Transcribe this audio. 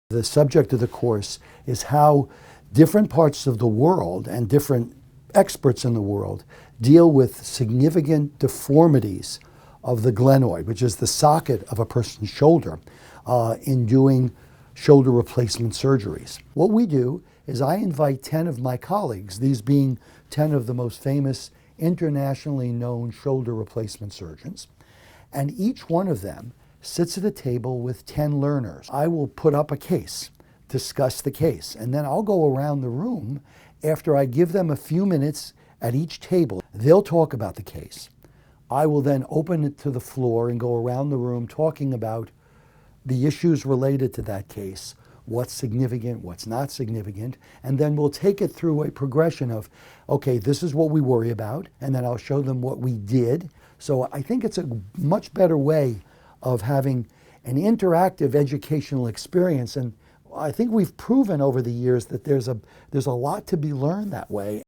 The subject of the course is how different parts of the world and different experts in the world deal with significant deformities of the glenoid, which is the socket of a person's shoulder, in doing shoulder replacement surgeries. What we do is I invite 10 of my colleagues, these being 10 of the most famous internationally known shoulder replacement surgeons, and each one of them sits at a table with 10 learners. I will put up a case, discuss the case, and then I'll go around the room after I give them a few minutes at each table. They'll talk about the case. I will then open it to the floor and go around the room talking about the issues related to that case, what's significant, what's not significant, and then we'll take it through a progression of, okay, this is what we worry about, and then I'll show them what we did. So I think it's a much better way of having an interactive educational experience, and I think we've proven over the years that there's a lot to be learned that way.